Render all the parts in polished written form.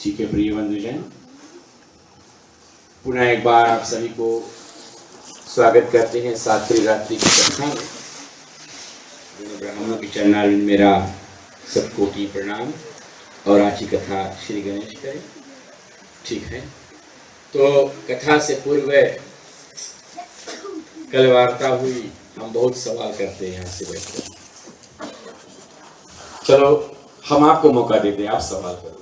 ठीक है प्रिय बंधुजन, पुनः एक बार आप सभी को स्वागत करते हैं सातवीं रात्रि की कथा में। ब्राह्मणों के चरणारविंद मेरा सबकोटि प्रणाम। और आज की कथा श्री गणेश करें। ठीक है, तो कथा से पूर्व कल वार्ता हुई, हम बहुत सवाल करते हैं यहाँ से बैठकर। चलो हम आपको मौका देते हैं, आप सवाल करो।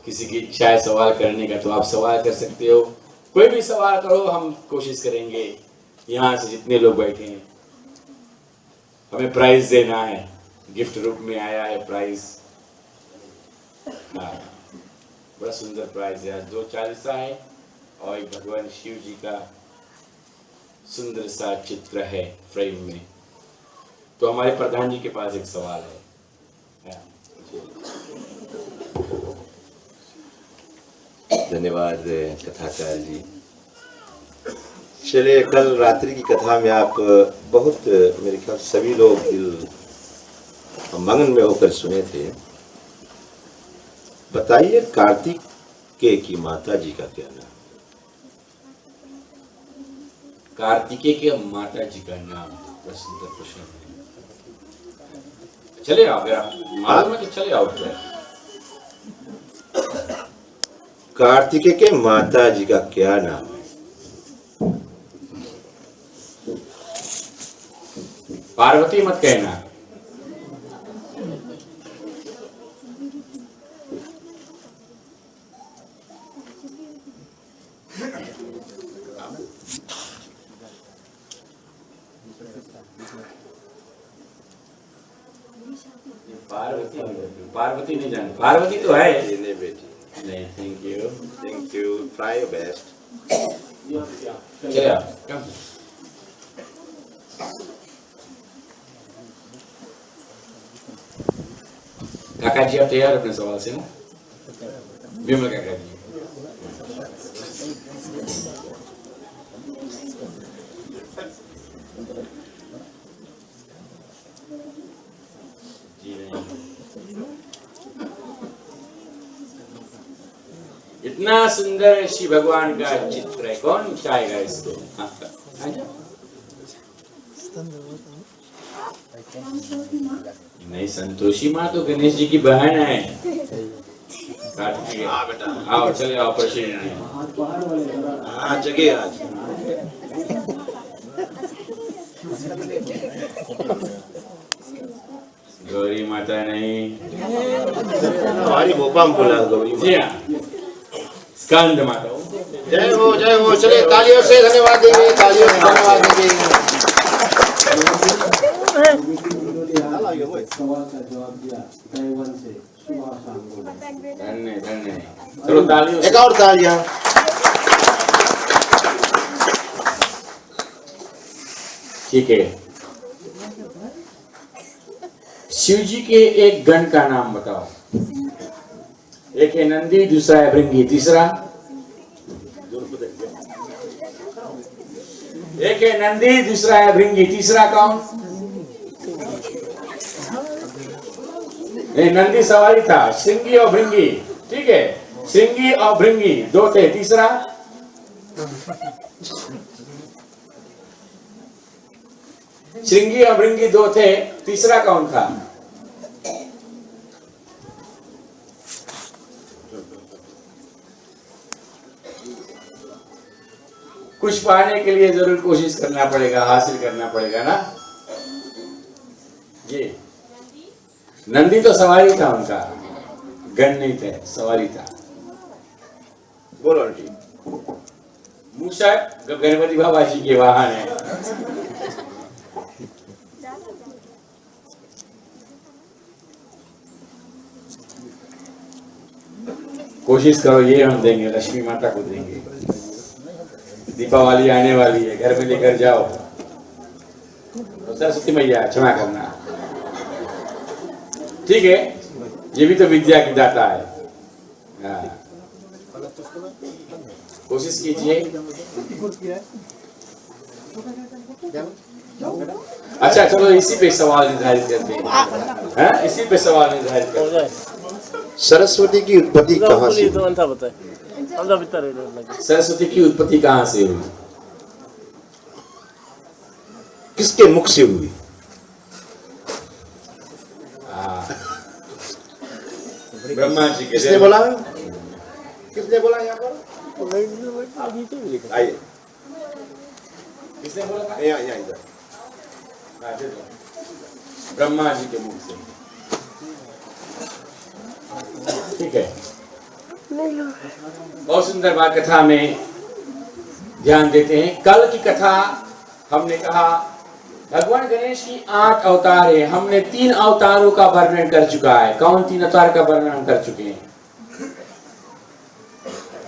किसी की इच्छा है सवाल करने का तो आप सवाल कर सकते हो, कोई भी सवाल करो, हम कोशिश करेंगे। यहाँ से जितने लोग बैठे हैं, हमें प्राइज देना है, गिफ्ट रूप में आया है प्राइज। हाँ, बड़ा सुंदर प्राइज है। 2 चालीसा है और एक भगवान शिव जी का सुंदर सा चित्र है फ्रेम में। तो हमारे प्रधान जी के पास एक सवाल है। धन्यवाद कथाकार जी। चलिए, कल रात्रि की कथा में आप बहुत, मेरे ख्याल सभी लोग दिल मगन में होकर सुने थे। बताइए, कार्तिकेय की माता जी का क्या नाम? कार्तिकेय के माता जी का नाम, सुंदर प्रश्न है। चले आओ, अगर आप मालूम है तो चले आओ। कार्तिकेय के माता जी का क्या नाम है? पार्वती मत कहना। पार्वती नहीं जान, पार्वती तो है। नहीं बेटी, नहीं, thank you, try your best. चले आओ, कम। काका जी आप तैयार अपने सवाल से ना? विमल काका जी। इतना सुंदर शिव भगवान का चित्र है, कौन चाहेगा इसको? नहीं, संतोषी माँ तो गणेश जी की बहन है। आओ, चले आओ, प्रश्न जगह आज गौरी माता नहीं, हमारी भोपाल में बोला गौरी जी हाँ, स्कंद माता। जय हो, जय हो। चले, तालियों से धन्यवाद देंगे, तालियों से धन्यवाद देंगे। सवाल का जवाब दिया दैवन से धन्य धन्य। चलो तालियों से। एक और तालियां। ठीक है, शिव जी के एक गण का नाम बताओ। एक है नंदी, दूसरा है भृंगी, तीसरा? एक है नंदी, दूसरा है भृंगी, तीसरा कौन? नंदी सवारी था, श्रृंगी और भृंगी। ठीक है, श्रृंगी और भृंगी 2 थे, तीसरा? श्रृंगी और भृंगी 2 थे, तीसरा कौन था? कुछ पाने के लिए जरूर कोशिश करना पड़ेगा, हासिल करना पड़ेगा ना जी। नंदी तो सवारी था, उनका गण नहीं थे, सवारी था। बोलो आंटी। मूषक गणपति बाबा जी के वाहन है। कोशिश करो, ये हम देंगे, लक्ष्मी माता को देंगे। दीपावली आने वाली है, घर में लेकर जाओ। सरस्वती मैया क्षमा करना। ठीक है, ये भी तो विद्या की दाता है। हाँ, कोशिश कीजिए। अच्छा चलो इसी पे सवाल निर्धारित करते हैं, हैं? इसी पे सवाल निर्धारित करते हैं। सरस्वती की उत्पत्ति कहाँ से हुई? सरस्वती की उत्पत्ति कहाँ से हुई? किसके मुख से हुई? ब्रह्मा जी के। किसने बोला? किसने बोला यहाँ पर? आइए, किसने बोला था? यहाँ यहाँ इधर। ब्रह्मा जी के मुख से। ठीक है, बहुत सुंदर बात कथा में ध्यान देते हैं। कल की कथा हमने कहा भगवान गणेश की 8 अवतार है। हमने 3 अवतारों का वर्णन कर चुका है। कौन 3 अवतार का वर्णन हम कर चुके हैं?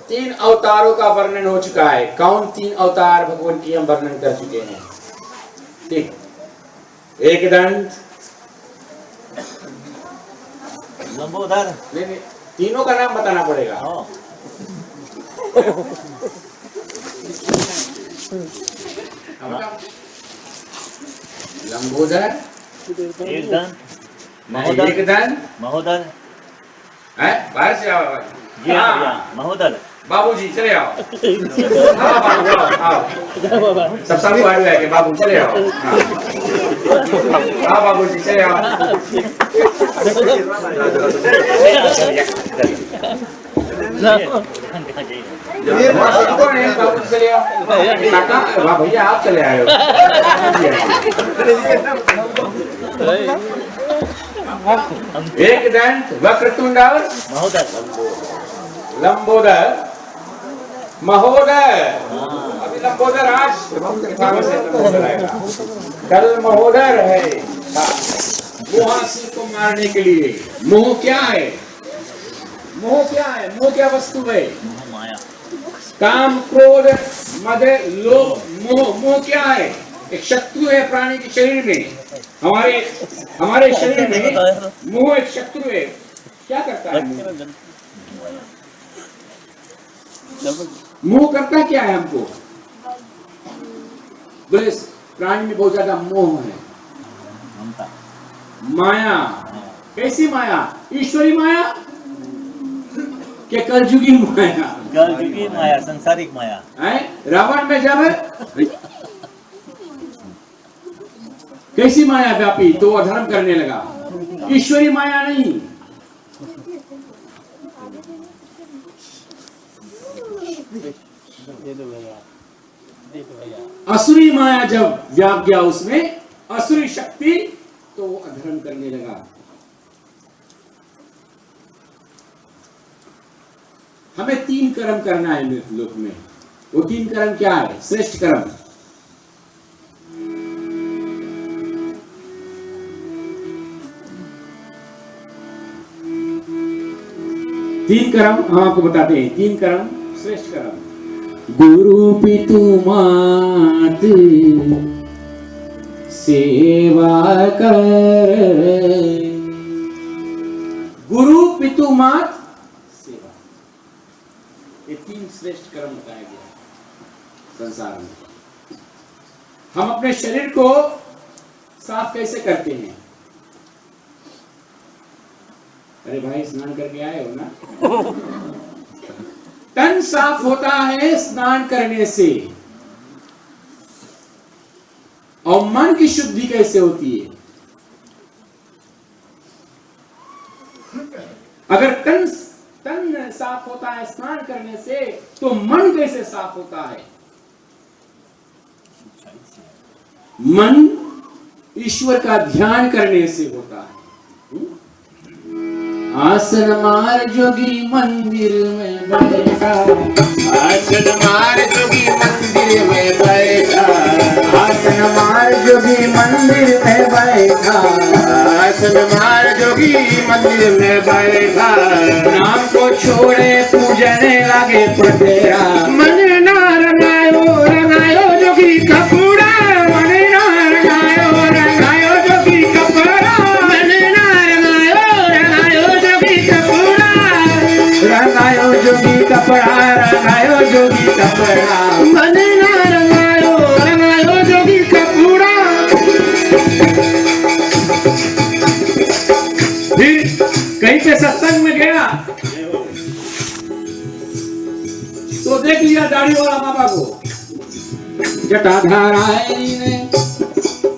3 अवतारों का वर्णन हो चुका है। कौन 3 अवतार भगवान की हम वर्णन कर चुके हैं? ठीक, एकदंत, लंबोदर। नहीं, तीनों का नाम बताना पड़ेगा। लंबोदर, एकदंत, महोदर, एकदंत, महोदर। बाहर से आओ। जी हाँ, महोदर। बाबूजी चले आओ। हाँ बाबू आओ। सब सामने आ गया कि बाबू चले आओ। हाँ बाबूजी चले आओ। कौन है बाबू? चले आओ। काका, वाह भैया आप चले आए हो। एकदंत, वक्रतुंड और महोदर, लंबोदर, महोदर। अभी लंबोदर आज कथा में से लंबोदर आएगा। कल महोदर है मोहासुर को मारने के लिए। मोह क्या है? मोह क्या है? मोह क्या वस्तु है? माया। काम, क्रोध, मद, लोभ, मोह। मोह क्या है? एक शत्रु है प्राणी के शरीर में। हमारे शरीर में मोह एक शत्रु है। क्या करता है मोह? मोह करता क्या है हमको? बोले प्राणी में बहुत ज्यादा मोह है। माया। कैसी माया? ईश्वरी माया क्या कलयुगी माया? कलयुगी माया, संसारिक माया है। रावण में जब कैसी माया व्यापी तो अधर्म करने लगा। ईश्वरी माया नहीं। असुरी माया जब व्याप गया उसमें, असुरी शक्ति, तो वो अधर्म करने लगा। हमें 3 कर्म करना है लोक में। वो 3 कर्म क्या है? श्रेष्ठ कर्म। तीन कर्म हम आपको बताते हैं। 3 कर्म श्रेष्ठ कर्म। गुरु पितु मात सेवा कर। गुरु पितु मात सेवा, ये 3 श्रेष्ठ कर्म बताया गया संसार में। हम अपने शरीर को साफ कैसे करते हैं? अरे भाई स्नान करके आए हो ना? तन साफ होता है स्नान करने से। और मन की शुद्धि कैसे होती है? अगर तन साफ होता है स्नान करने से, तो मन कैसे साफ होता है? मन ईश्वर का ध्यान करने से होता है। आसन मार जोगी मंदिर में बैठा, आसन मार जोगी मंदिर में बैठा, आसन मार जोगी मंदिर में बैठा, आसन मार जोगी मंदिर में बैठा। नाम को छोड़े पूजने लगे पटेरा, मन ना रंगायो रंगायो जोगी कपूरा, मन ना रंगायो रंगायो जोगी कपूरा, मन ना रंगायो रंगायो जोगी कपूरा, रंगायो जोगी कपड़ा, रंगायो जोगी कपड़ा, मन ना रंगायो रंगायो जोगी कपूरा, देख लिया दाढ़ी वाला बाबा को, जटाधारायली ने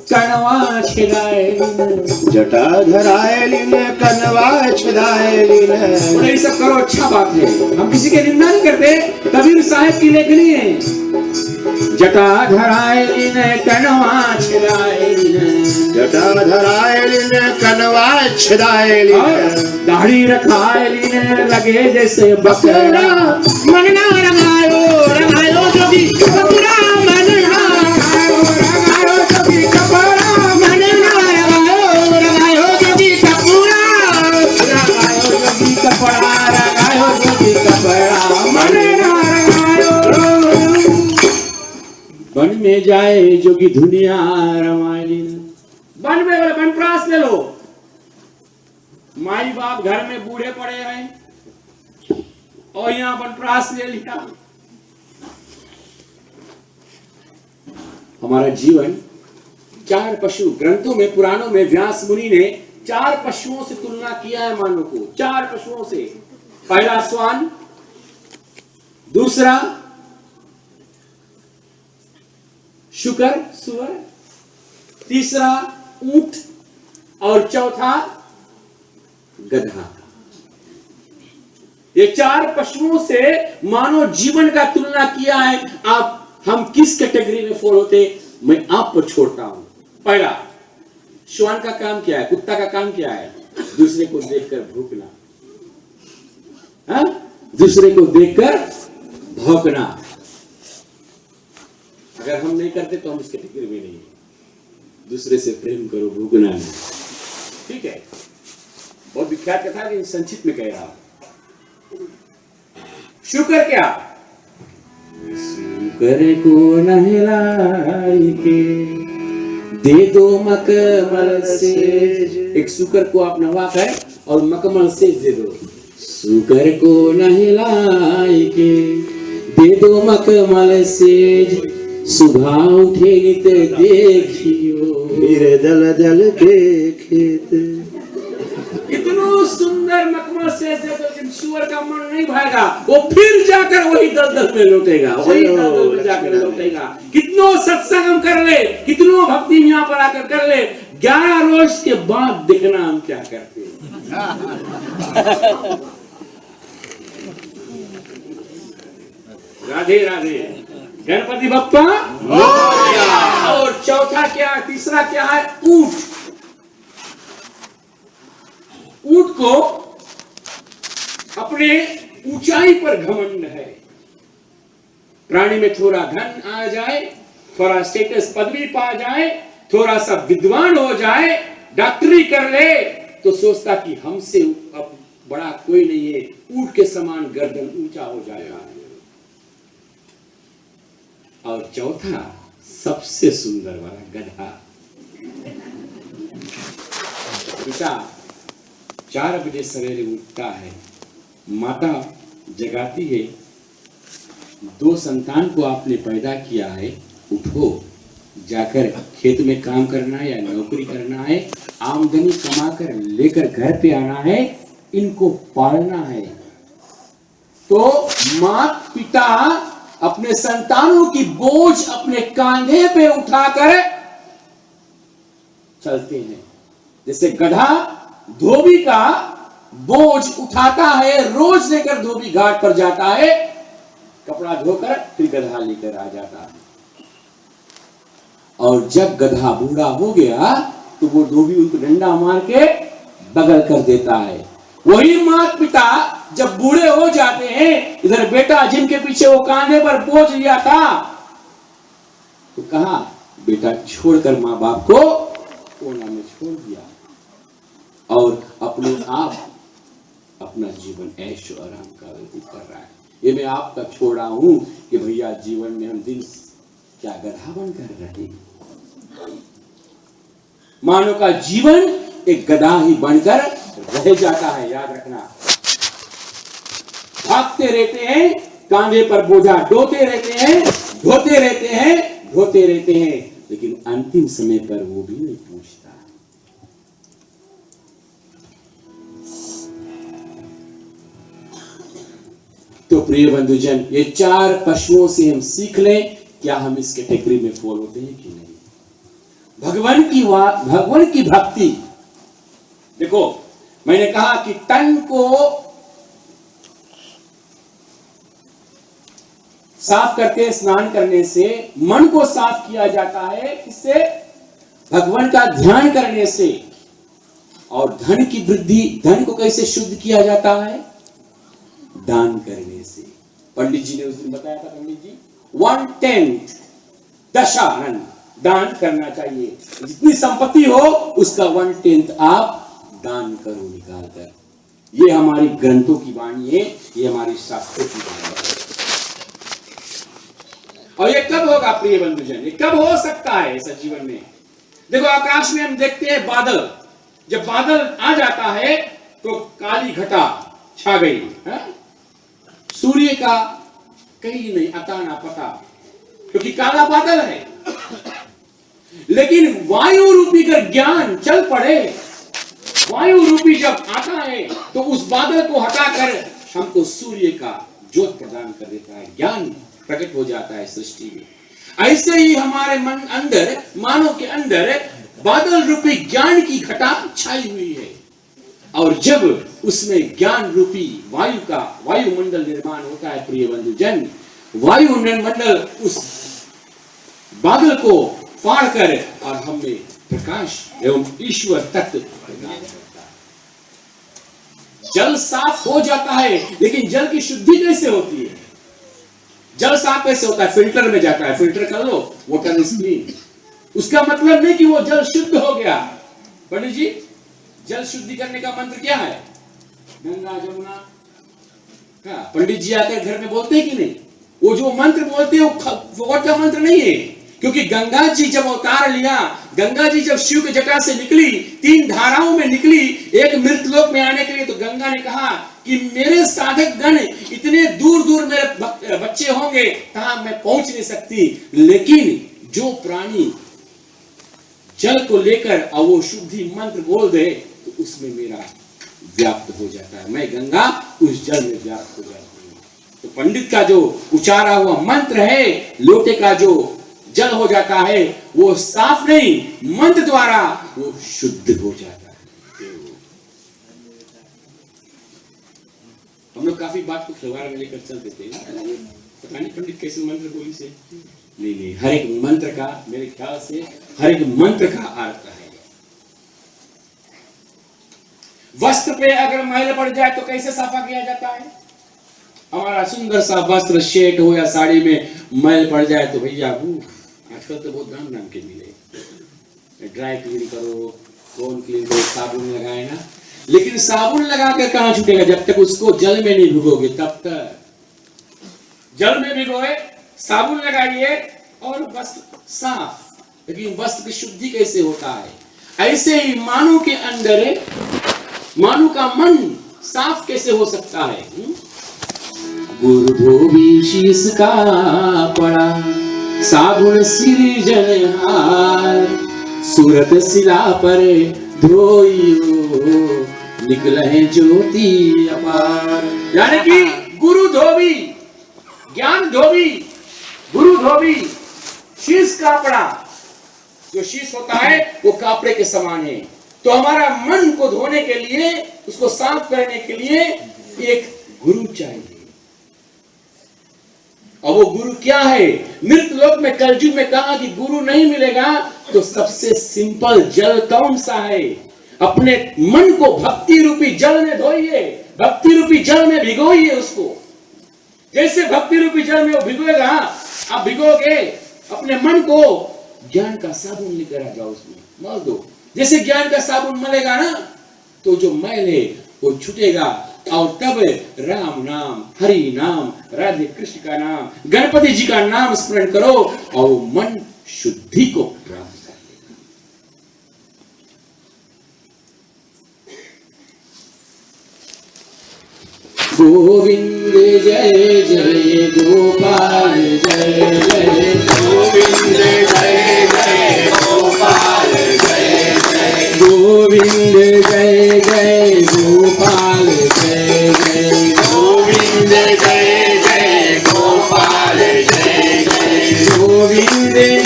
कनवा छिदायली ने, जटाधरायली ने कनवा छिदायली ने। बोले ये सब करो, अच्छा बात है, हम किसी की निंदा नहीं करते, कबीर साहब की लेखनी है। जटाधरायली ने कनवा छिदायली ने, जटाधरायली ने कनवा छिदायली ने। दाढ़ी रखायली ने लगे जैसे बकरा, मनना रंगायो रंगायो जोगी कपूरा, मनना रंगायो रंगायो जोगी कपूरा, मनना रंगायो रंगायो जोगी कपूरा, रंगायो जोगी कपड़ा, रंगायो जोगी कपड़ा, मनना रंगायो। वन में जाए जोगी दुनिया रमायली ने, वन में बोले वनप्रास ले लो। माई बाप घर में बूढ़े पड़े हैं और यहाँ वनप्रास ले लिया। हमारा जीवन चार पशु, ग्रंथों में पुराणों में व्यास मुनि ने चार पशुओं से तुलना किया है मानव को, चार पशुओं से। पहला श्वान, दूसरा शुकर सुअर, तीसरा ऊंट और चौथा गधा। ये चार पशुओं से मानव जीवन का तुलना किया है। आप हम किस कैटेगरी में फॉल होते, मैं आप पर छोड़ता हूं। पहला, श्वान का काम क्या है, कुत्ता का काम क्या है? दूसरे को देखकर भौंकना, दूसरे को देखकर भौंकना। अगर हम नहीं करते तो हम इस कैटेगरी में नहीं है। दूसरे से प्रेम करो, भूखना नहीं, ठीक है। बहुत विख्यात कथा है, संक्षिप्त में कह रहा हूं। शुक्र क्या? शुक्र को नहलाई के दे दो मखमल सेज। एक शुक्र को आप नवा कर और मखमल सेज दे दो। शुक्र को नहलाई के दे दो मखमल सेज, सुबह उठे नित देखियो मेरे दल दल के खेत। इतना सुंदर मखमल से लेकिन सुअर का मन नहीं भाएगा, वो फिर जाकर वही दलदल में लौटेगा, वही दलदल में जाकर लौटेगा। कितनो सत्संग हम कर ले, कितनो भक्ति यहाँ पर आकर कर ले, 11 रोज के बाद देखना हम क्या करते हैं। राधे राधे, गणपति बप्पा। और चौथा क्या, तीसरा क्या है? ऊंट। ऊंट को अपने ऊंचाई पर घमंड है। प्राणी में थोड़ा धन आ जाए, थोड़ा स्टेटस पदवी पा जाए, थोड़ा सा विद्वान हो जाए, डॉक्टरी कर ले, तो सोचता कि हमसे अब बड़ा कोई नहीं है। ऊंट के समान गर्दन ऊंचा हो जाएगा। और चौथा सबसे सुंदर वाला गधा। पिता 4 बजे सवेरे उठता है, माता जगाती है, 2 संतान को आपने पैदा किया है, उठो, जाकर खेत में काम करना है या नौकरी करना है, आमदनी कमाकर लेकर घर पे आना है, इनको पालना है। तो माता पिता अपने संतानों की बोझ अपने कांधे पे उठाकर चलते हैं। जैसे गधा धोबी का बोझ उठाता है, रोज लेकर धोबी घाट पर जाता है, कपड़ा धोकर फिर गधा लेकर आ जाता है। और जब गधा बूढ़ा हो गया तो वो धोबी उनको डंडा मार के बगल कर देता है। वही माता पिता जब बूढ़े हो जाते हैं, इधर बेटा जिनके पीछे वो कांधे पर बोझ लिया था, तो कहा बेटा छोड़कर माँ बाप को कोना में छोड़ दिया और अपने आप अपना जीवन ऐश और आराम का व्यतीत कर रहा है। ये मैं आपका छोड़ रहा हूं कि भैया जीवन में हम दिन क्या गधा बनकर रहे। मानव का जीवन एक गधा ही बनकर रह जाता है, याद रखना। भागते रहते हैं, कांधे पर बोझा ढोते रहते हैं, ढोते रहते हैं, ढोते रहते हैं, लेकिन अंतिम समय पर वो भी नहीं पूछता। तो प्रिय बंधुजन, ये 4 पशुओं से हम सीख लें, क्या हम इस कैटेगरी में फॉल होते हैं कि नहीं। भगवान की भक्ति, देखो मैंने कहा कि तन को साफ करके स्नान करने से मन को साफ किया जाता है, इससे भगवान का ध्यान करने से। और धन की वृद्धि, धन को कैसे शुद्ध किया जाता है? दान करने से। पंडित जी ने उस दिन बताया था, पंडित जी 1/10 दशानन दान करना चाहिए। जितनी संपत्ति हो उसका 1/10 आप दान करो निकाल कर। ये हमारी ग्रंथों की वाणी है, ये हमारी शास्त्रों की वाणी है। और ये कब होगा प्रिय बंधुजन? ये कब हो सकता है ऐसा जीवन में? देखो आकाश में हम देखते हैं बादल, जब बादल आ जाता है तो काली घटा छा गई है? सूर्य का कहीं नहीं अता ना पता, क्योंकि काला बादल है। लेकिन वायु रूपी का ज्ञान चल पड़े, वायु रूपी जब आता है तो उस बादल को हटाकर हमको सूर्य का ज्योत प्रदान कर देता है, ज्ञान प्रकट हो जाता है सृष्टि में। ऐसे ही हमारे मन अंदर, मानव के अंदर बादल रूपी ज्ञान की घटा छाई हुई है। और जब उसमें ज्ञान रूपी वायुमंडल निर्माण होता है प्रिय बंधुजन, वायुमंडल उस बादल को फाड़ कर और हमें प्रकाश एवं ईश्वर तत्व प्रदान करता है। जल साफ हो जाता है, लेकिन जल की शुद्धि कैसे होती है? जल साफ कैसे होता है? फिल्टर में जाता है, फिल्टर कर लो, वाटर इज क्लीन। उसका मतलब नहीं कि वो जल शुद्ध हो गया। पंडित जी, जल शुद्धि करने का मंत्र क्या है? गंगा जमुना। पंडित जी आकर घर में बोलते हैं कि नहीं? वो जो मंत्र बोलते हैं वो का मंत्र नहीं है, क्योंकि गंगा जी जब अवतार लिया, गंगा जी जब शिव की जटा से निकली, 3 धाराओं में निकली एक मृतलोक में आने के लिए, तो गंगा ने कहा कि मेरे साधक गण इतने दूर दूर मेरे बच्चे होंगे, कहां मैं पहुंच नहीं सकती, लेकिन जो प्राणी जल को लेकर और वो शुद्धि मंत्र बोल दे तो उसमें मेरा व्याप्त हो जाता है, मैं गंगा उस जल में व्याप्त हो जाती हूँ। तो पंडित का जो उचारा हुआ मंत्र है, लोटे का जो जल हो जाता है, वो साफ नहीं, मंत्र द्वारा वो शुद्ध हो जाता है। हम लोग काफी बात को खिलवाड़ में लेकर चल देते हैं, पता नहीं पंडित कैसे मंत्र बोली से। नहीं, हर एक मंत्र का, मेरे ख्याल से हर एक मंत्र का अर्थ है। वस्त्र पे अगर मैल पड़ जाए तो कैसे साफा किया जाता है? हमारा सुंदर सा वस्त्र शेट हो या साड़ी में मैल पड़ जाए तो भैया आजकल तो बहुत दाम के मिले, ड्राई क्लीन करो, फोन क्लीन करो, साबुन लगाए ना, लेकिन साबुन लगा कर कहां छूटेगा? जब तक उसको जल में नहीं भिगोगे तब तक। जल में भिगोए, साबुन लगाइए और वस्त्र साफ। लेकिन वस्त्र की शुद्धि कैसे होता है? ऐसे ही मानव के अंदर, मानव का मन साफ कैसे हो सकता है? गुरु धोबी शीश का पड़ा, साबुन सिरजनहार, सूरत सिला पर धोइयो, निकले ज्योति अपार। यानी कि गुरु धोबी, ज्ञान धोबी, गुरु धोबी, शीश कापड़ा। जो शीश होता है वो कापड़े के समान है। तो हमारा मन को धोने के लिए, उसको साफ करने के लिए एक गुरु चाहिए। और वो गुरु क्या है? मृत लोक में कलयुग में कहा कि गुरु नहीं मिलेगा, तो सबसे सिंपल जल कौन सा है? अपने मन को भक्ति रूपी जल में धोइए, भक्ति रूपी जल में भिगोइए उसको। जैसे भक्ति रूपी जल में वो भिगोएगा, आप भिगोगे अपने मन को, ज्ञान का साबुन लेकर आ जाओ, उसमें मल दो। जैसे ज्ञान का साबुन मलेगा ना, तो जो मैल है वो छूटेगा, और तब राम नाम, हरि नाम, राधे कृष्ण का नाम, गणपति जी का नाम स्मरण करो और मन शुद्धि को प्राप्त कर लेगा। गोविंद जय जय गोपाल जय जय, गोविंद जय जय गोपाल जय जय, गोविंद जय जय गोपाल जय जय, गोविंद जय गोविंद जय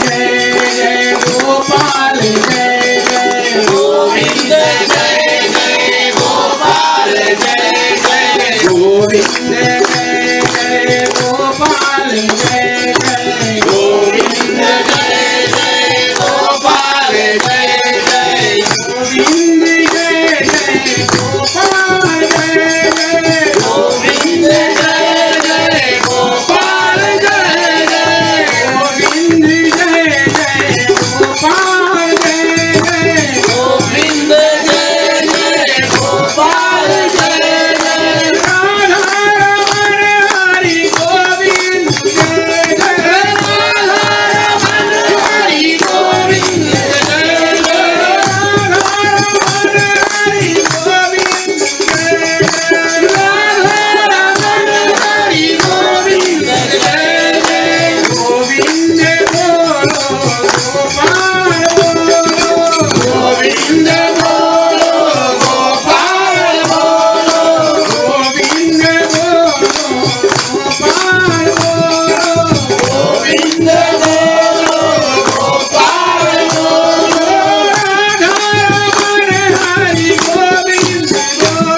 जय गोपाल जय जय गोविंद जय जय गोपाल जय जय गोविंद जय जय गोपाल जय जय गोविंद जय जय गोपाल जय जय गोविंद जय जय गोपाल जय जय गोविंद जय जय गोपाल जय जय गोविंद जय जय गोपाल जय जय गोविंद जय जय गोपाल जय जय राधा रमण हरि गोविंद जय जय राधा रमण हरि गोविंद जय जय राधा रमण हरि गोविंद जय जय राधा रमण हरि गोविंद जय जय गोविंद बोलो गोपाल बोलो गोविंद बोलो गोपाल बोलो गोविंद बोलो गोपाल बोलो गोविंद बोलो गोपाल बोलो राधा रमण हरि गोविंद बोलो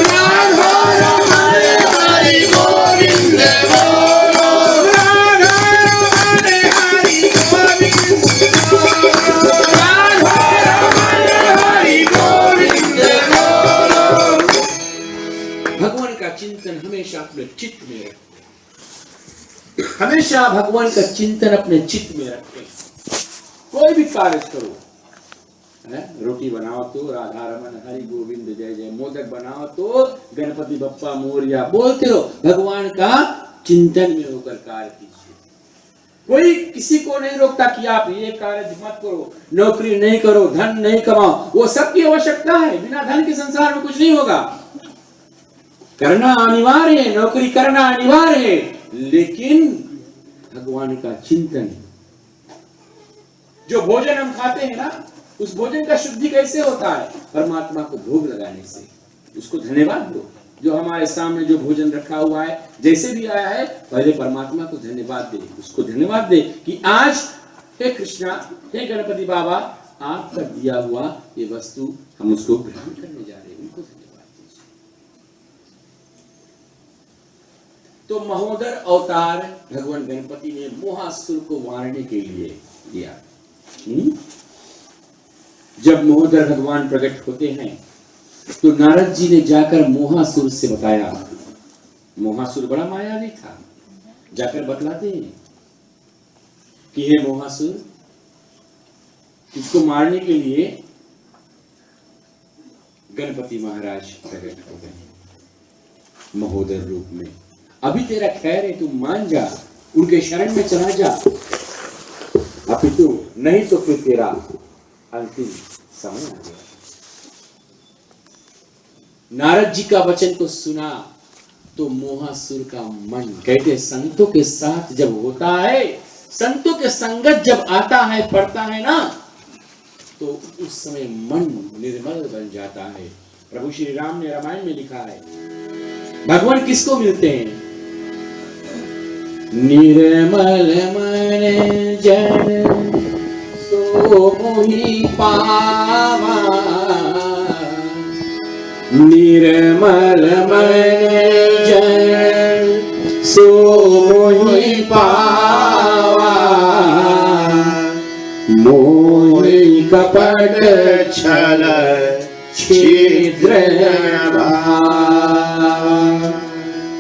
राधा रमण हरि गोविंद बोलो राधा रमण हरि गोविंद बोलो राधा रमण हरि गोविंद बोलो। भगवान का चिंतन हमेशा अपने चित्त में रखें, हमेशा भगवान का चिंतन अपने चित्त में रखें। कोई भी कार्य करो, है? रोटी बनाओ तो राधा रमन हरि गोविंद जय जय, मोदक बनाओ तो गणपति बप्पा मोरया बोलते रहो, भगवान का चिंतन में होकर कार्य कीजिए। कोई किसी को नहीं रोकता कि आप ये कार्य मत करो, नौकरी नहीं करो, धन नहीं कमाओ, वो सबकी आवश्यकता है। बिना धन के संसार में कुछ नहीं होगा, करना अनिवार्य है, नौकरी करना अनिवार्य है, लेकिन भगवान का चिंतन। जो भोजन हम खाते हैं ना, उस भोजन का शुद्धि कैसे होता है? परमात्मा को भोग लगाने से। उसको धन्यवाद दो, जो हमारे सामने जो भोजन रखा हुआ है, जैसे भी आया है, पहले परमात्मा को धन्यवाद दे, उसको धन्यवाद दे कि आज हे कृष्णा, हे गणपति बाबा, आपका दिया हुआ ये वस्तु हम उसको ग्रहण करने जा रहे हैं, उनको धन्यवाद दीजिए। तो महोदर अवतार भगवान गणपति ने मोहासुर को मारने के लिए दिया। जब महोदर भगवान प्रकट होते हैं तो नारद जी ने जाकर मोहासुर से बताया। मोहासुर बड़ा मायावी था, जाकर बतलाते हैं कि हे मोहासुर, इसको मारने के लिए गणपति महाराज प्रकट हो गए महोदर रूप में। अभी तेरा खैर है, तू मान जा, उनके शरण में चला जा, अपितु नहीं तो फिर तेरा अंतिम समय आ गया। नारद जी का वचन को सुना तो मोहासुर का मन, कहते संतों के साथ जब होता है, संतों के संगत जब आता है, पड़ता है ना, तो उस समय मन निर्मल बन जाता है। प्रभु श्री राम ने रामायण में लिखा है, भगवान किसको मिलते हैं? निर्मल मन जन सो मोहि पावा, निर्मल मन जन सो मोहि पावा, मोहि कपट छल छिद्र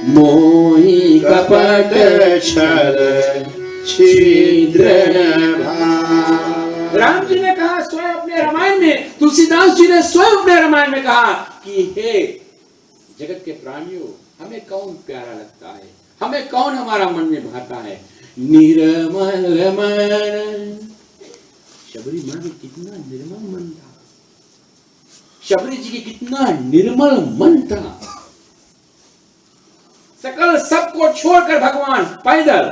मोहि कपट छल छिद्र। राम जी ने कहा स्वयं अपने रामायण में, तुलसीदास जी ने स्वयं अपने रामायण में कहा कि हे जगत के प्राणियों, हमें कौन प्यारा लगता है, हमें कौन हमारा मन में भाता है? निर्मल मन। शबरी मां में कितना निर्मल मन था, शबरी जी की कितना निर्मल मन था। सकल सबको छोड़कर भगवान पैदल,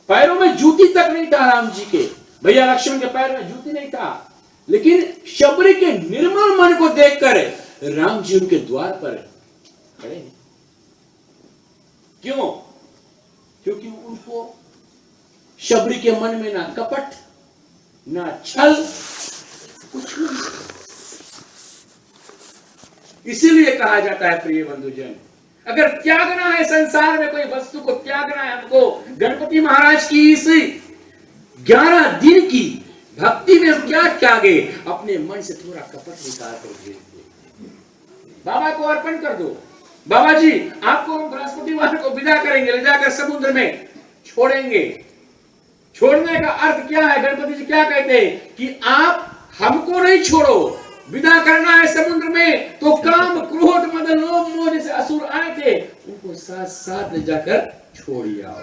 पैरों में जूती तक नहीं था राम जी के, भैया लक्ष्मण के पैर में जूती नहीं था, लेकिन शबरी के निर्मल मन को देखकर राम जी उनके द्वार पर खड़े हैं। क्यों? क्योंकि उनको शबरी के मन में ना कपट ना छल, कुछ नहीं। इसीलिए कहा जाता है प्रिय बंधुजन, अगर त्यागना है संसार में कोई वस्तु को, त्यागना है हमको गणपति महाराज की इस 11 दिन की भक्ति में, हम क्या त्यागे? अपने मन से थोड़ा कपट निकाल कर भेज दो, बाबा को अर्पण कर दो। बाबा जी आपको हम बृहस्पतिवार को विदा करेंगे, ले जाकर समुद्र में छोड़ेंगे। छोड़ने का अर्थ क्या है? गणपति जी क्या कहते हैं कि आप हमको नहीं छोड़ो, विदा करना है समुद्र में तो काम क्रोध मद लोभ मोह जैसे असुर आए थे उनको साथ साथ ले जाकर छोड़ आओ।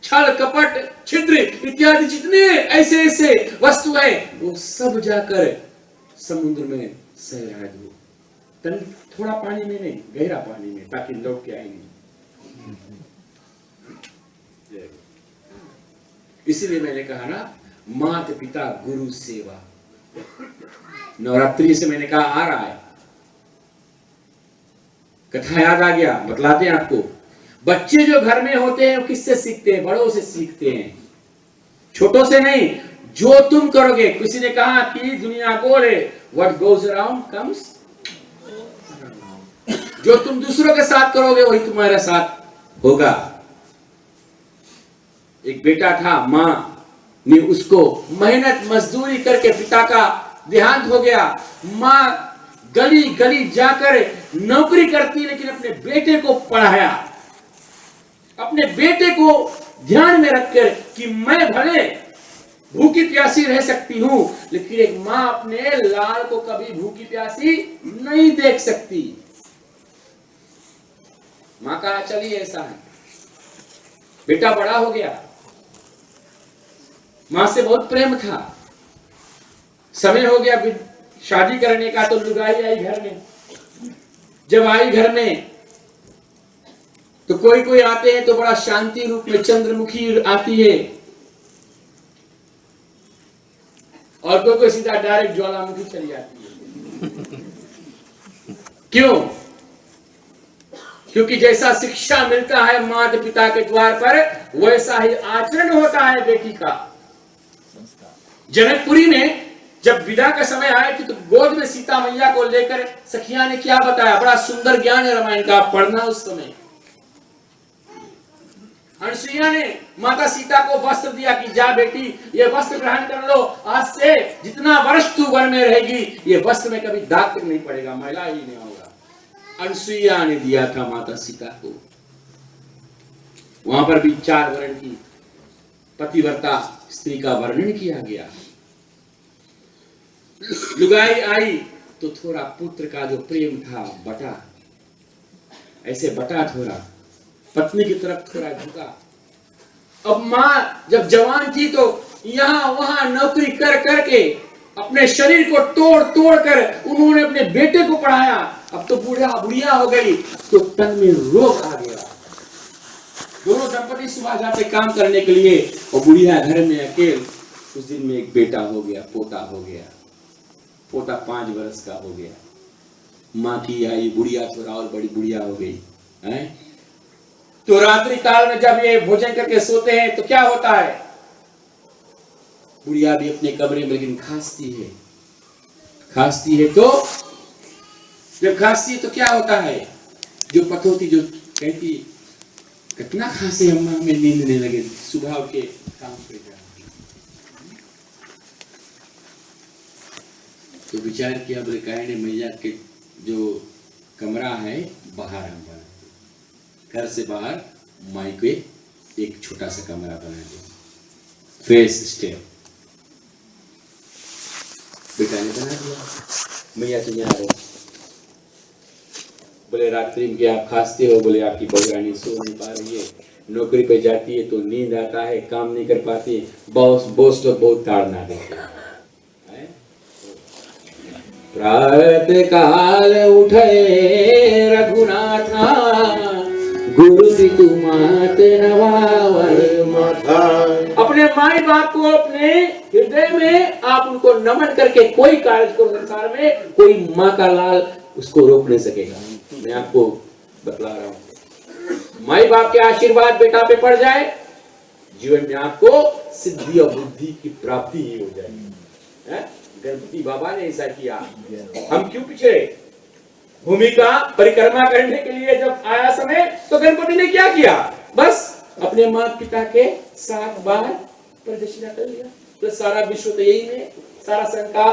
छल कपट छिद्र इत्यादि जितने ऐसे ऐसे वस्तु है वो सब जाकर समुद्र में सहरा दो। थोड़ा पानी में नहीं, गहरा पानी में, ताकि लौट के आएंगे। इसीलिए मैंने कहा ना, माता पिता गुरु सेवा, नवरात्रि से मैंने कहा आ रहा है, कथा याद आ गया, बतलाते हैं आपको। बच्चे जो घर में होते हैं वो किससे सीखते हैं? बड़ों से सीखते हैं, छोटों से नहीं। जो तुम करोगे, किसी ने कहा कि दुनिया गोल है, व्हाट गोज अराउंड कम्स, जो तुम दूसरों के साथ करोगे वही तुम्हारे साथ होगा। एक बेटा था, मां ने उसको मेहनत मजदूरी करके, पिता का देहांत हो गया, मां गली गली जाकर नौकरी करती, लेकिन अपने बेटे को पढ़ाया, अपने बेटे को ध्यान में रखकर कि मैं भले भूखी प्यासी रह सकती हूं, लेकिन एक मां अपने लाल को कभी भूखी प्यासी नहीं देख सकती। मां का आंचल ही ऐसा है। बेटा बड़ा हो गया, मां से बहुत प्रेम था, समय हो गया शादी करने का, तो लुगाई आई घर में। जब आई घर में तो कोई कोई आते हैं तो बड़ा शांति रूप में चंद्रमुखी आती है, और कोई कोई सीधा डायरेक्ट ज्वालामुखी चली जाती है। क्यों? क्योंकि जैसा शिक्षा मिलता है माता पिता के द्वार पर, वैसा ही आचरण होता है बेटी का। जनकपुरी में जब विदा का समय आया कि तो गोद में सीता मैया को लेकर सखिया ने क्या बताया? बड़ा सुंदर ज्ञान है रामायण का, पढ़ना उस समय। अनसुईया ने माता सीता को वस्त्र दिया कि जा बेटी ये वस्त्र ग्रहण कर लो, आज से जितना वर्ष तू वन में रहेगी ये वस्त्र में कभी दाग तक नहीं पड़ेगा, मैला ही नहीं होगा। अनसुईया ने दिया था माता सीता को। वहां पर भी 4 वर्ण की पतिव्रता स्त्री का वर्णन किया गया। लुगाई आई तो थोड़ा पुत्र का जो प्रेम था बटा, ऐसे बटा, थोड़ा पत्नी की तरफ थोड़ा झुका। अब मां जब जवान थी तो यहां वहां नौकरी कर करके अपने शरीर को तोड़ तोड़ कर उन्होंने अपने बेटे को पढ़ाया। अब तो बुढ़िया हो गई तो तन में रोग आ गया। दोनों दंपति सुबह जाते काम करने के लिए और बुढ़िया घर में अकेले। उस दिन में एक बेटा हो गया, पोता हो गया। पोता 5 वर्ष का हो गया। मां की आई, बुढ़िया थोड़ा और बड़ी बुढ़िया हो गई है। तो रात्रि काल में जब ये भोजन करके सोते हैं तो क्या होता है? बुढ़िया भी अपने कमरे में, लेकिन खांसती है। खांसती है तो जब खांसती है तो क्या होता है? जो पतोती जो कहती कितना खांसे अम्मा, हमें नींद नहीं लगे, सुबह उठ के काम पे जा। तो विचार किया, बोले कहने मैया के जो कमरा है बाहर हम बना, घर से बाहर माई को एक छोटा सा कमरा बना दे, फेस स्टेप। बेटा ने बना दिया। मैया तो यहाँ रहे। बोले रात्रि में क्या आप खांसते हो? बोले आपकी बहुरानी सो नहीं पा रही है, नौकरी पे जाती है तो नींद आता है, काम नहीं कर पाती, बॉस तो बहुत ताड़ना देते हैं। प्रातः काल उठे रघुनाथा, गुरु पितु मात नवावर माथा। अपने माई बाप को अपने हृदय में आप उनको नमन करके कोई कार्य को संसार में कोई माँ का लाल उसको रोक नहीं सकेगा। मैं आपको बतला रहा हूं, माई बाप के आशीर्वाद बेटा पे पड़ जाए, जीवन में आपको सिद्धि और बुद्धि की प्राप्ति ही हो जाएगी। हैं? गणपति बाबा ने ऐसा किया, हम क्यों पिछड़े? भूमि का परिक्रमा करने के लिए जब आया समय तो गणपति ने क्या किया? बस अपने माता पिता के 7 बार प्रदक्षिणा कर लिया। तो सारा विश्व तो यही में, सारा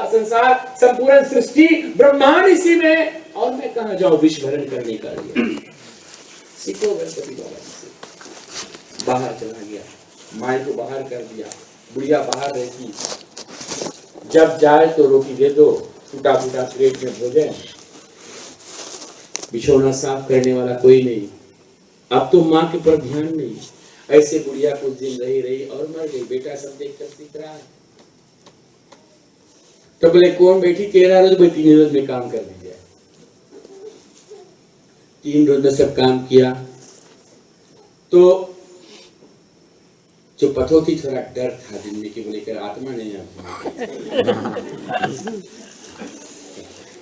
संसार संपूर्ण सृष्टि ब्रह्मांड इसी में, और मैं कहां जाऊं विश्व भरण करने का लिए। सीखो गणपति बाबा से। बाहर चला गया, माई को बाहर कर दिया, बुढ़िया बाहर रहती, जब जाए तो रोटी दे दो, टूटा फूटा प्लेट में भोजन, बिछौना साफ करने वाला कोई नहीं। अब तो माँ के पर ध्यान नहीं। ऐसे बुढ़िया कुछ दिन रही और मर गई। बेटा सब देख कर सीख रहा है। तो बोले कौन बैठी? 13 रोज, 3 रोज में काम कर दीजिए। 3 रोज में सब काम किया तो जो पथोती थोड़ा डर था दिन में कि बोले कर आत्मा नहीं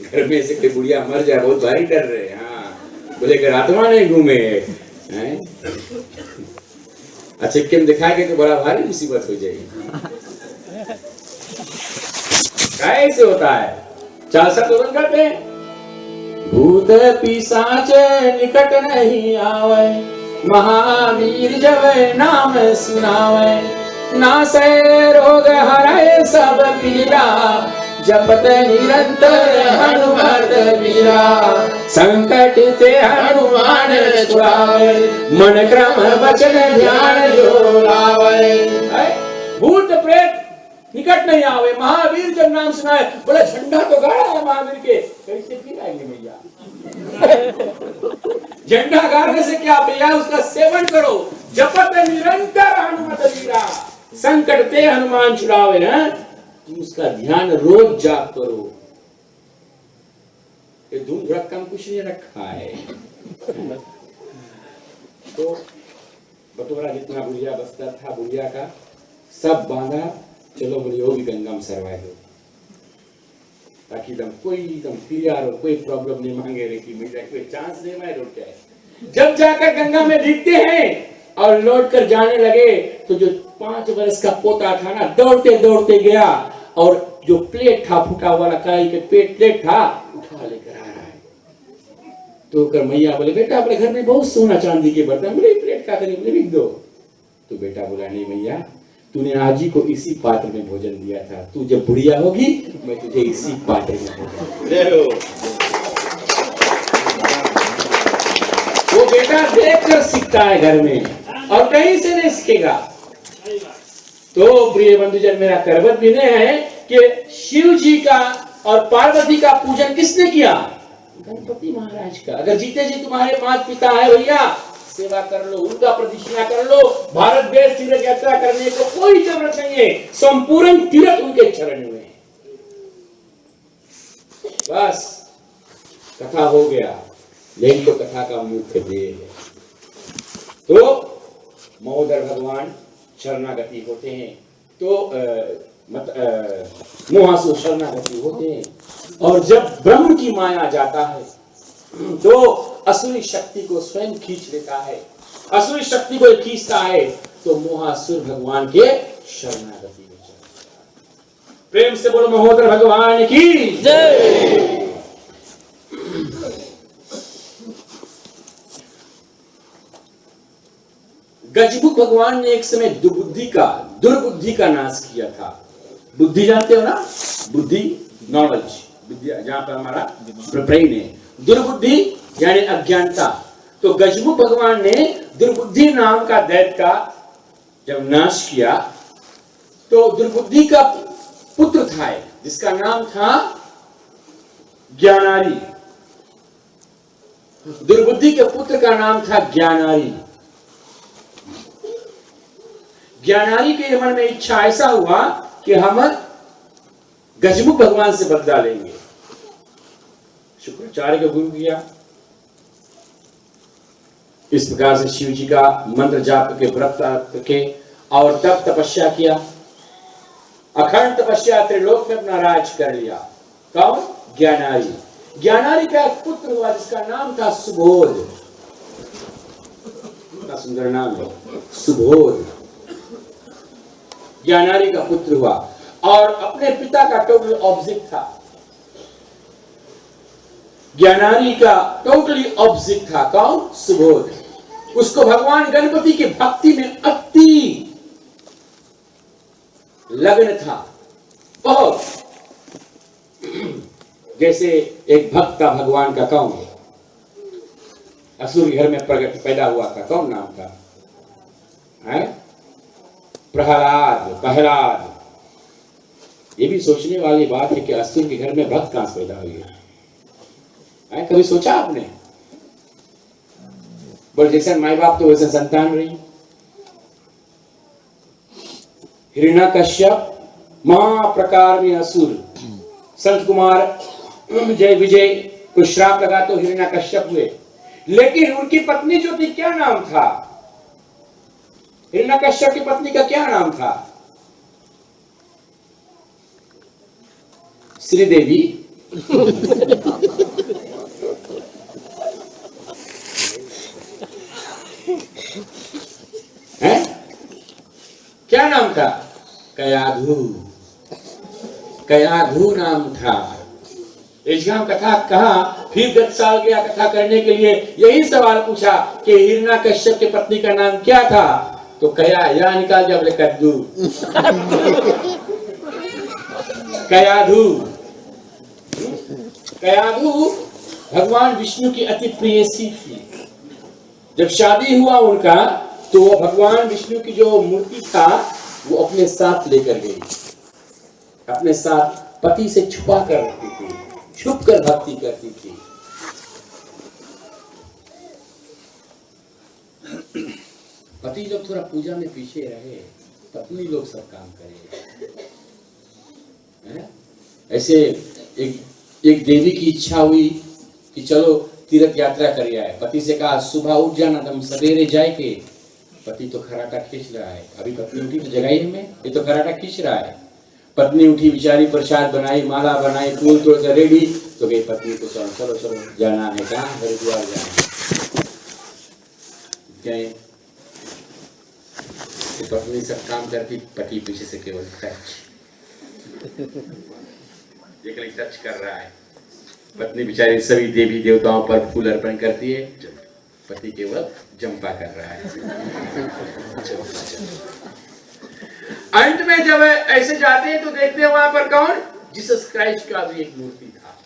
घर में से कोई बुढ़िया मर जाए, बहुत भारी डर रहे। हाँ, बोले कर आत्मा नहीं घूमे हैं। अच्छा क्यों दिखा के तो बड़ा भारी मुसीबत हो जाएगी। कैसे होता है? 4 शब्द करते हैं। भूत पिशाच निकट नहीं आवे, महावीर जब नाम सुनावे, नासै रोग हरै सब पीरा, जपत निरंतर हनुमत वीरा, संकट ते हनुमान छुड़ावे, मन क्रम वचन ध्यान जो लावे। भूत प्रेत निकट नहीं आवे, महावीर जब नाम सुनाए। बोला झंडा तो गाड़ा है महावीर के, कैसे फिर आएंगे भैया? झंडा गाड़ने से क्या भैया? उसका सेवन करो। जपत निरंतर हनुमत वीरा, संकट ते हनुमान छुड़ावे। तुम उसका ध्यान रोज जाप करो। ये धूम धड़कम कुछ नहीं रखा है। तो बटोरा जितना बुढ़िया बस्तर था बुढ़िया का सब बांधा, चलो बोले वो भी गंगा में सरवाए दो, ताकि एकदम क्लियर हो, कोई प्रॉब्लम नहीं मांगे रे कि मेरा कोई चांस नहीं मैं रोक जाए। जब जाकर गंगा में दिखते हैं और लौट कर जाने लगे तो जो 5 वर्ष का पोता था ना, दौड़ते दौड़ते गया और जो प्लेट था फूटा हुआ कढ़ाई के प्लेट था उठा लेकर आ रहा है। तो कर मैया बोले बेटा अपने घर में बहुत सोना चांदी के बर्तन, बोले प्लेट का करीब लिख दो। तो बेटा बोला नहीं मैया, तूने आज ही को इसी पात्र में भोजन दिया था, तू जब बुढ़िया होगी मैं तुझे इसी पात्र में भोजन दूंगा। वो बेटा देखकर सीखता है घर में और कहीं से नहीं सीखेगा। तो प्रिय बंधुजन, मेरा करवत विनय है कि शिव जी का और पार्वती का पूजन किसने किया? गणपति महाराज का। अगर जीते जी तुम्हारे माता पिता है भैया, सेवा कर लो, उनका प्रतिष्ठा कर लो। भारत देश तीर्थ यात्रा करने को कोई जरूरत नहीं है, संपूर्ण तीर्थ उनके चरण में है। बस कथा हो गया, लेकिन तो कथा का मुख्य ध्येय है। तो महोदर भगवान शरणागति होते हैं, तो मोहासुर शरणागति होते हैं, और जब ब्रह्म की माया जाता है तो असुरी शक्ति को स्वयं खींच लेता है। असुरी शक्ति को खींचता है तो मोहासुर भगवान के शरणागति में चलता है। प्रेम से बोलो महोदर भगवान की जय। गजमुख भगवान ने एक समय दुर्बुद्धि का नाश किया था। बुद्धि जानते हो ना? बुद्धि नॉलेज, विद्या, जहां पर हमारा ब्रेन है। दुर्बुद्धि यानी अज्ञानता। तो गजमुख भगवान ने दुर्बुद्धि नाम का दैत्य का जब नाश किया तो दुर्बुद्धि का पुत्र था जिसका नाम था ज्ञानारी। दुर्बुद्धि के पुत्र का नाम था ज्ञानारी। ज्ञानारी के मन में इच्छा ऐसा हुआ कि हम गजमुख भगवान से बदला लेंगे। शुक्राचार्य का गुरु किया। इस प्रकार से शिव जी का मंत्र जाप के व्रत करके और तब तपस्या किया, अखंड तपस्या त्रिलोक में अपना राज कर लिया। कौन? ज्ञानारी। ज्ञानारी का एक पुत्र हुआ जिसका नाम था सुबोध। कितना सुंदर नाम है, सुबोध। ज्ञानारी का पुत्र हुआ और अपने पिता का टोटल ऑब्जेक्ट था। ज्ञानारी का टोटली ऑब्जेक्ट था कौन? सुबोध। उसको भगवान गणपति की भक्ति में अति लगन था बहुत। जैसे एक भक्त था भगवान का, कौन? असुर के घर में प्रकट पैदा हुआ था, कौन नाम था? प्रहलाद। ये भी सोचने वाली बात है कि असुर के घर में भक्त कहां से पैदा हुई है? कभी सोचा आपने? बोल जैसे माई बाप तो वैसे संतान रही। हिरण्यकश्यप महाप्रकार में असुर, संत कुमार जय विजय को श्राप लगा तो हिरण्यकश्यप हुए। लेकिन उनकी पत्नी जो थी, क्या नाम था? हिरण्यकश्यप की पत्नी का क्या नाम था? श्रीदेवी। है? क्या नाम था? कयाधु नाम था। इसका कथा कहा, फिर 10 साल गया कथा करने के लिए, यही सवाल पूछा कि हिरण्यकश्यप की पत्नी का नाम क्या था? तो कया या निकाल दिया, बोले कद्दू। कयाधु भगवान विष्णु की अति प्रेयसी थी। जब शादी हुआ उनका तो वो भगवान विष्णु की जो मूर्ति था वो अपने साथ लेकर गई, अपने साथ पति से छुपा कर रखती थी, छुप कर भक्ति करती थी। पति जब थोड़ा पूजा में पीछे रहे, पत्नी लोग सब काम करे। ऐसे एक देवी की इच्छा हुई कि चलो तीर्थ यात्रा कर आए। पति से कहा सुबह उठ जाना, तुम सवेरे जाए के। पति तो खराटा खींच रहा है, अभी पत्नी उठी तो जगाई में, ये तो खराटा खींच रहा है। पत्नी उठी, बेचारी प्रसाद बनाई, माला बनाई, फूल तोड़ कर रेडी तो गई। पत्नी को चलो चलो जाना है, कहाँ? हरिद्वार जाना है। तो पत्नी सब काम करती, पति पीछे से केवल टच कर रहा है। पत्नी बेचारी सभी देवी देवताओं पर फूल अर्पण करती है, पति केवल जंपा कर रहा है। अंत में जब ऐसे जाते हैं तो देखते हैं वहां पर कौन? जीसस क्राइस्ट का भी एक मूर्ति था।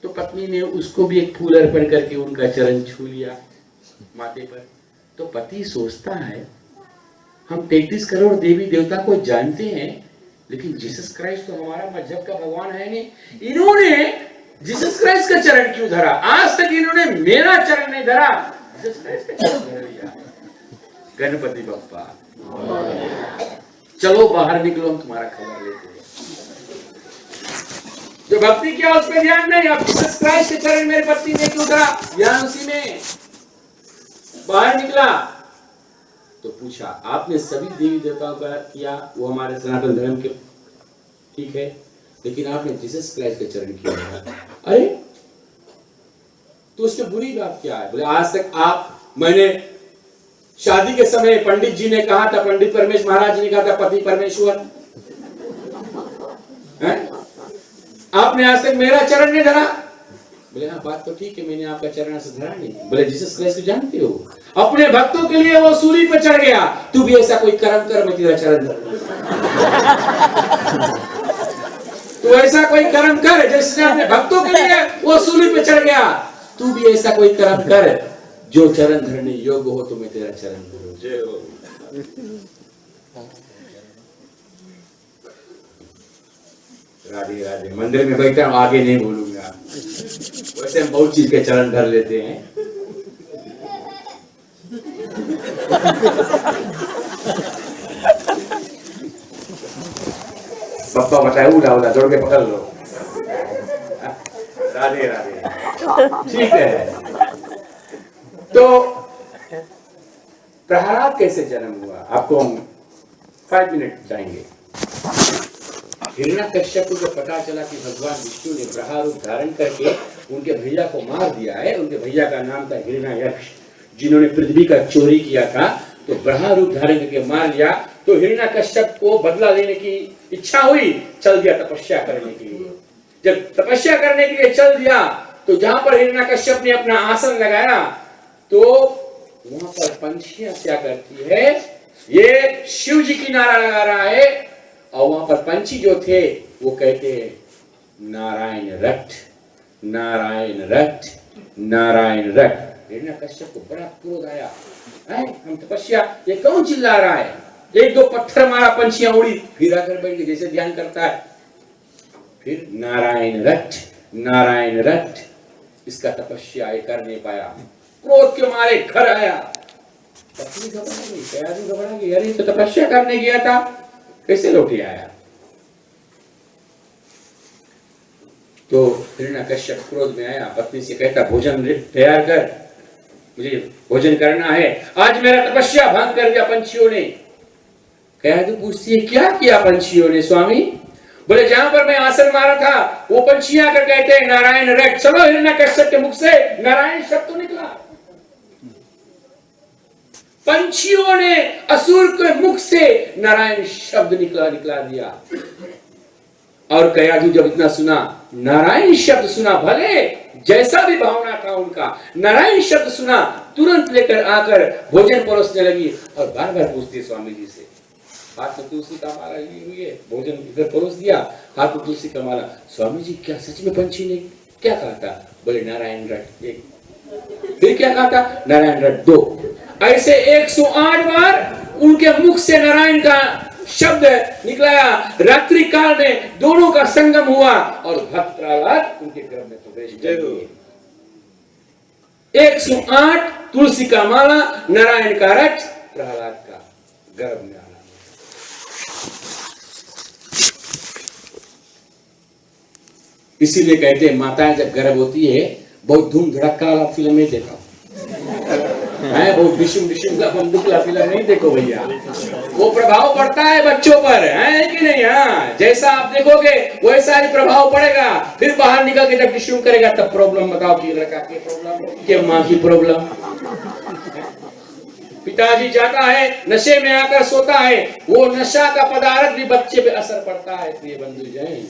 तो पत्नी ने उसको भी एक फूल अर्पण करके उनका चरण छू लिया माथे पर। तो पति सोचता है हम 33 करोड़ देवी देवता को जानते हैं, लेकिन जीसस क्राइस्ट तो हमारा मजहब का भगवान है नहीं, इन्होंने जीसस क्राइस्ट का चरण क्यों धरा? आज तक इन्होंने मेरा चरण नहीं धरा, जीसस क्राइस्ट का चरण धर लिया। गणपति बप्पा, चलो बाहर निकलो, हम तुम्हारा खबर लेते हैं। जो भक्ति किया उस पर ध्यान नहीं, अब जीसस क्राइस्ट के चरण मेरे पति ने क्यों धरा? ध्यान उसी में। बाहर निकला तो पूछा आपने सभी देवी देवताओं का किया, वो हमारे सनातन धर्म के ठीक है, लेकिन आपने जीसस क्राइस्ट का चरण किया। अरे तो उसमें बुरी बात क्या है? बोले आज तक मैंने शादी के समय पंडित जी ने कहा था, पंडित परमेश महाराज जी ने कहा था पति परमेश्वर है? आपने आज तक मेरा चरण नहीं धरा। बोले हाँ बात तो ठीक है, मैंने आपका चरण से धरा नहीं। बोले जीसस क्राइस्ट को जानते हो, अपने भक्तों के लिए वो सूली पर चढ़ गया, तू भी ऐसा कोई कर्म कर, मैं तेरा चरण धरूं। तू ऐसा कोई कर्म कर जिसने अपने भक्तों के लिए वो सूली पे चढ़ गया, तू भी ऐसा कोई कर्म कर जो चरण धरने योग्य हो, तो मैं तेरा चरण धरूं। जय हो। राधे राधे। मंदिर में बैठा हूं, आगे नहीं बोलूंगा, वैसे हम बहुत चीज के चरण धर लेते हैं। पप्पा बताए उड़ा उड़ा दौड़ के पकड़ लो। राधे राधे। ठीक है, तो प्रहलाद कैसे जन्म हुआ आपको हम 5 मिनट बताएंगे। हिरण्यकश्यप को जब पता चला कि भगवान विष्णु ने ब्रह्मा रूप धारण करके उनके भैया को मार दिया है, उनके भैया का नाम था हिरण्ययक्ष, जिन्होंने पृथ्वी का चोरी किया था, तो ब्रह्मा रूप धारण करके मार लिया, तो हिरण्यकश्यप को बदला लेने की इच्छा हुई, चल दिया तपस्या करने के लिए। जब तपस्या करने के लिए चल दिया तो जहां पर हिरण्यकश्यप ने अपना आसन लगाया तो वहां पर पंछियां क्या करती है, ये शिव जी की नारा लगा रहा है और वहां पर पंछी जो थे वो कहते हैं नारायण रट, नारायण रट, नारायण रट। हिरण्यकश्यप को बड़ा क्रोध आया, हम तपस्या, ये कौन चिल्ला रहा है? एक दो पत्थर मारा, पंछियां उड़ी, फिर आकर बैठ गई जैसे ध्यान करता है। फिर नारायण रट, नारायण रट, इसका तपस्या ये कर नहीं पाया, क्रोध के मारे घर आया। पत्नी घबरा गई, तैयारी घबरा गई, अरे तो तपस्या करने गया था, कैसे लौट आया? तो हिरण्यकश्यप क्रोध में आया, पत्नी से कहता भोजन तैयार कर, मुझे भोजन करना है, आज मेरा तपस्या भंग कर दिया पंछियों ने। कह तो पूछती है क्या किया पंछियों ने स्वामी? बोले जहां पर मैं आसन मारा था वो पंछी आकर कहते हैं नारायण रट। चलो, हिरण्यकश्यप के मुख से नारायण शब्द तो निकला, पंछियों ने असुर के मुख से नारायण शब्द निकला दिया। और कयाधु जब इतना सुना, नारायण शब्द सुना, भले जैसा भी भावना था उनका, नारायण शब्द सुना, तुरंत लेकर आकर भोजन परोसने लगी और बार बार पूछती स्वामी जी से, हाथ में तुलसी का माला ली हुई है, भोजन इधर परोस दिया, हाथ में तुलसी का माला, स्वामी जी क्या सच में पंछी ने क्या कहा था? बोले नारायण रट एक, फिर क्या कहा था? नारायण रट दो। ऐसे 108 बार उनके मुख से नारायण का शब्द निकलाया। रात्रि काल में दोनों का संगम हुआ और भक्त प्रहलाद उनके गर्भ में प्रवेश कर गए। 108 तुलसी का माला, नारायण का रट, प्रहलाद का गर्भ में आना। इसीलिए कहते हैं माताएं जब गर्भ होती है, बहुत धूम धड़क्का वाला फिल्म नहीं देखा है, बहुत विषम बंदूकला फिल्म नहीं देखो भैया, वो प्रभाव पड़ता है बच्चों पर, है कि नहीं? हाँ, जैसा आप देखोगे वैसा ही प्रभाव पड़ेगा। फिर बाहर निकल के जब डिशूम करेगा तब प्रॉब्लम बताओ कि लड़का की प्रॉब्लम कि माँ की प्रॉब्लम। पिताजी जाता है नशे में आकर सोता है, वो नशा का पदार्थ भी बच्चे पे असर पड़ता है। प्रिय बंधु जय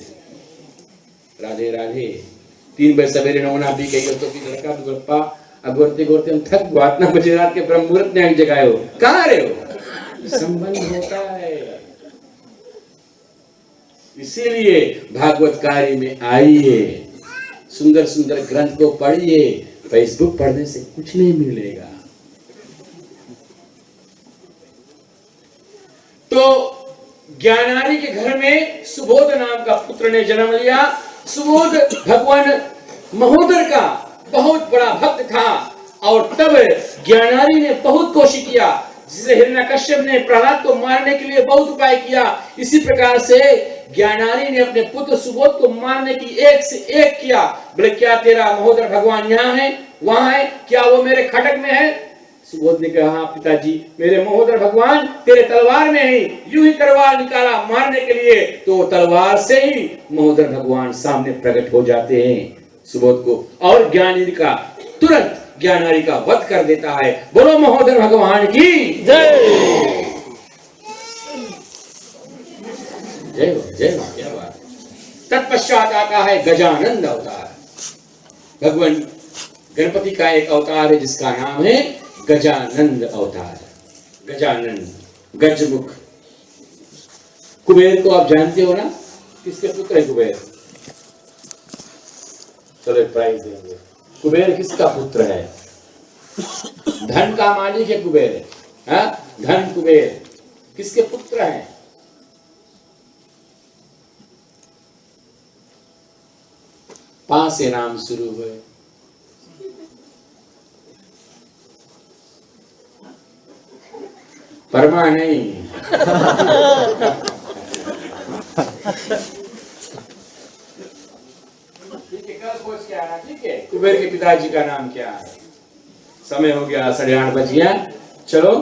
राधे राधे। 3 बजे सवेरे नौना भी गई तो फिर लड़का गप्पा अगोरते गोरते हम थक गए, इतना बजे रात के ब्रह्म मुहूर्त में जगाए हो, कहाँ रहे हो? संबंध होता है। इसीलिए भागवत कार्य में आइए, सुंदर सुंदर ग्रंथ को पढ़िए, फेसबुक पढ़ने से कुछ नहीं मिलेगा। तो ज्ञानारी के घर में सुबोध नाम का पुत्र ने जन्म लिया। सुबोध भगवान महोदर का बहुत बड़ा भक्त था और तब ज्ञानारी ने बहुत कोशिश किया, जिसे हिरण्यकश्यप ने प्रहलाद को मारने के लिए बहुत उपाय किया। इसी प्रकार से ज्ञानारी ने अपने पुत्र सुबोध को मारने की एक से एक किया। बोले क्या तेरा महोदर भगवान यहाँ है, वहां है, क्या वो मेरे खटक में है? सुबोध ने कहा हाँ पिताजी, मेरे महोदर भगवान तेरे तलवार में है। यूं ही तलवार निकाला मारने के लिए, तो तलवार से ही महोदर भगवान सामने प्रकट हो जाते हैं सुबोध को, और ज्ञानारी का तुरंत ज्ञानारी का वध कर देता है। बोलो महोदर भगवान की जय जय जय। क्या बात। तत्पश्चात आता है गजानंद अवतार। भगवान गणपति का एक अवतार है जिसका नाम है गजानंद अवतार। गजानंद, गजमुख। कुबेर को आप जानते हो ना, किसके पुत्र है कुबेर? चलो प्राइज देंगे। कुबेर किसका पुत्र है? धन का मालिक है कुबेर, हाँ? धन कुबेर किसके पुत्र हैं? पा से नाम शुरू हुए। परमा नहीं। ठीक है, कुबेर के पिताजी का नाम क्या है? समय हो गया, 8:30 बज गया, चलो।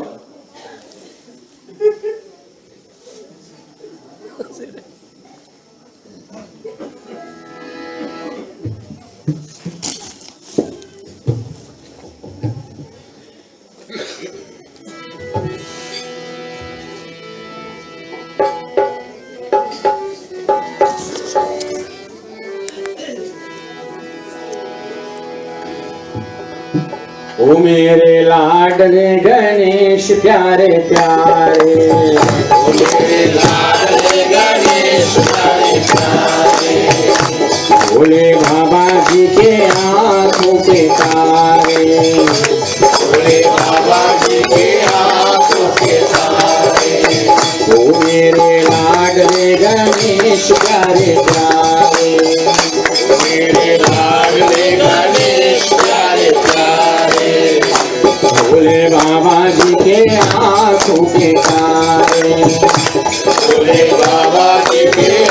ओ मेरे लाडले गणेश प्यारे प्यारे, ओ मेरे लाडले गणेश प्यारे प्यारे, भोले बाबा जी के आंखों के तारे, भोले बाबा जी के आंखों के तारे, ओ मेरे लाडले गणेश प्यारे प्यारे, ओ मेरे लाडले गणेश प्यारे प्यारे, भोले बाबा जी के आंखों के तारे, भोले बाबा जी के